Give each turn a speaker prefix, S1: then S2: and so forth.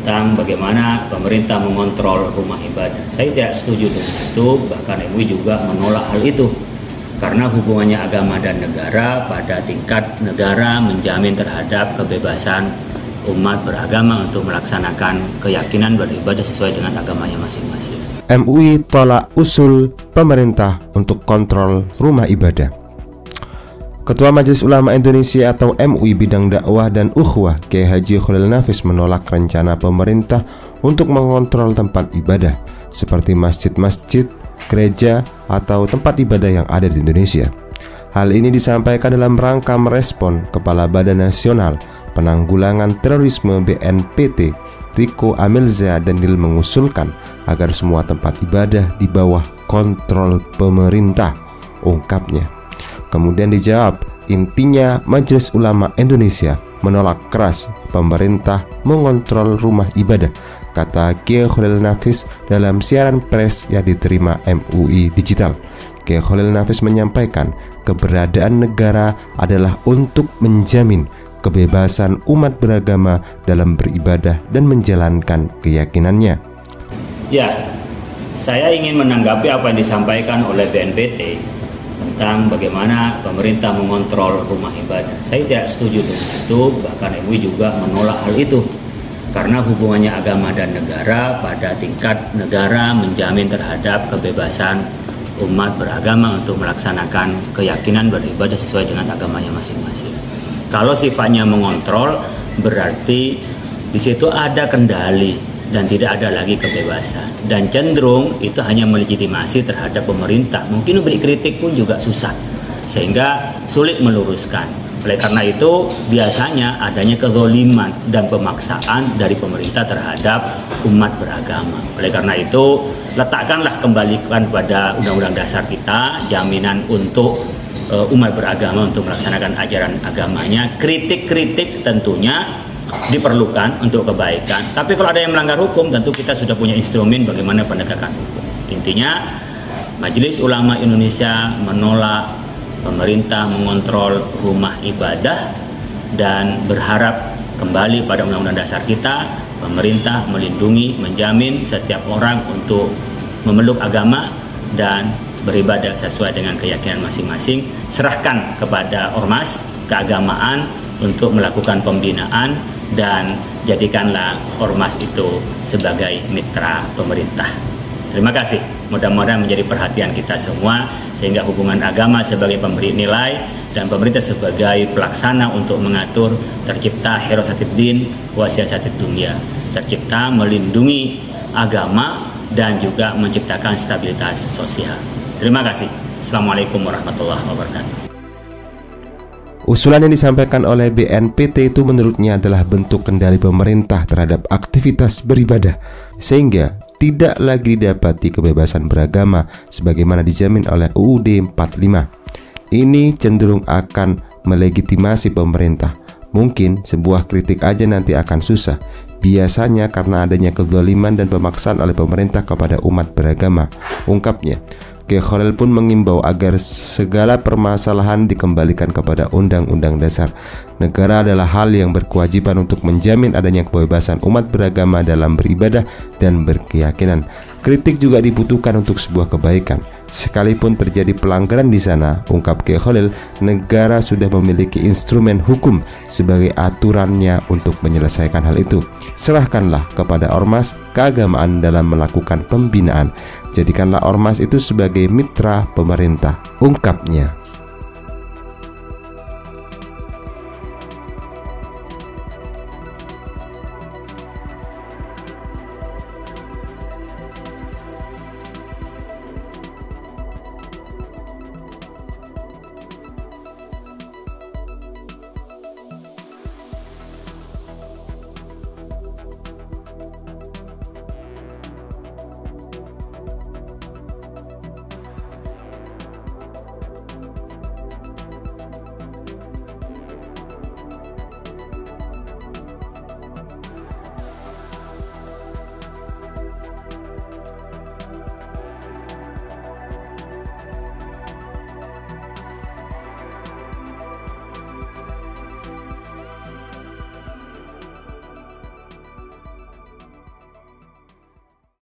S1: tentang bagaimana pemerintah mengontrol rumah ibadah. Saya tidak setuju dengan itu, bahkan MUI juga menolak hal itu. Karena hubungannya agama dan negara pada tingkat negara menjamin terhadap kebebasan umat beragama untuk melaksanakan keyakinan beribadah sesuai dengan agamanya masing-masing.
S2: MUI tolak usul pemerintah untuk kontrol rumah ibadah. Ketua Majelis Ulama Indonesia atau MUI bidang dakwah dan ukhuwah Kiai Haji Khalil Nafis menolak rencana pemerintah untuk mengontrol tempat ibadah seperti masjid-masjid, gereja, atau tempat ibadah yang ada di Indonesia. Hal ini disampaikan dalam rangka merespon Kepala Badan Nasional Penanggulangan Terorisme BNPT Riko Amilza Daniel mengusulkan agar semua tempat ibadah di bawah kontrol pemerintah, ungkapnya. Kemudian dijawab, intinya Majelis Ulama Indonesia menolak keras pemerintah mengontrol rumah ibadah, kata Kiai Khalil Nafis dalam siaran pers yang diterima MUI Digital. Kiai Khalil Nafis menyampaikan keberadaan negara adalah untuk menjamin kebebasan umat beragama dalam beribadah dan menjalankan keyakinannya.
S1: Ya, saya ingin menanggapi apa yang disampaikan oleh BNPT tentang bagaimana pemerintah mengontrol rumah ibadah. Saya tidak setuju dengan itu, bahkan MUI juga menolak hal itu. Karena hubungannya agama dan negara pada tingkat negara menjamin terhadap kebebasan umat beragama untuk melaksanakan keyakinan beribadah sesuai dengan agamanya masing-masing. Kalau sifatnya mengontrol, berarti di situ ada kendali dan tidak ada lagi kebebasan, dan cenderung itu hanya melegitimasi terhadap pemerintah. Mungkin memberi kritik pun juga susah, sehingga sulit meluruskan. Oleh karena itu biasanya adanya kezaliman dan pemaksaan dari pemerintah terhadap umat beragama. Oleh karena itu letakkanlah, kembalikan pada Undang-Undang Dasar kita jaminan untuk umat beragama untuk melaksanakan ajaran agamanya. Kritik-kritik tentunya diperlukan untuk kebaikan. Tapi kalau ada yang melanggar hukum, tentu kita sudah punya instrumen bagaimana penegakan hukum. Intinya, Majelis Ulama Indonesia menolak pemerintah mengontrol rumah ibadah dan berharap kembali pada Undang-Undang Dasar kita, pemerintah melindungi, menjamin setiap orang untuk memeluk agama dan beribadah sesuai dengan keyakinan masing-masing. Serahkan kepada ormas keagamaan untuk melakukan pembinaan dan jadikanlah ormas itu sebagai mitra pemerintah. Terima kasih. Mudah-mudahan menjadi perhatian kita semua, sehingga hubungan agama sebagai pemberi nilai dan pemerintah sebagai pelaksana untuk mengatur tercipta hirasatid din wa siyasatid dunya, tercipta melindungi agama dan juga menciptakan stabilitas sosial. Terima kasih. Assalamualaikum warahmatullahi wabarakatuh.
S2: Usulan yang disampaikan oleh BNPT itu menurutnya adalah bentuk kendali pemerintah terhadap aktivitas beribadah, sehingga tidak lagi didapati kebebasan beragama sebagaimana dijamin oleh UUD 45. Ini cenderung akan melegitimasi pemerintah. Mungkin sebuah kritik aja nanti akan susah, biasanya karena adanya kezaliman dan pemaksaan oleh pemerintah kepada umat beragama, ungkapnya. Kiai Khalil pun mengimbau agar segala permasalahan dikembalikan kepada Undang-Undang Dasar. Negara adalah hal yang berkewajiban untuk menjamin adanya kebebasan umat beragama dalam beribadah dan berkeyakinan. Kritik juga dibutuhkan untuk sebuah kebaikan. Sekalipun terjadi pelanggaran di sana, ungkap Kiai Khalil, negara sudah memiliki instrumen hukum sebagai aturannya untuk menyelesaikan hal itu. Serahkanlah kepada ormas keagamaan dalam melakukan pembinaan. Jadikanlah ormas itu sebagai mitra pemerintah, ungkapnya.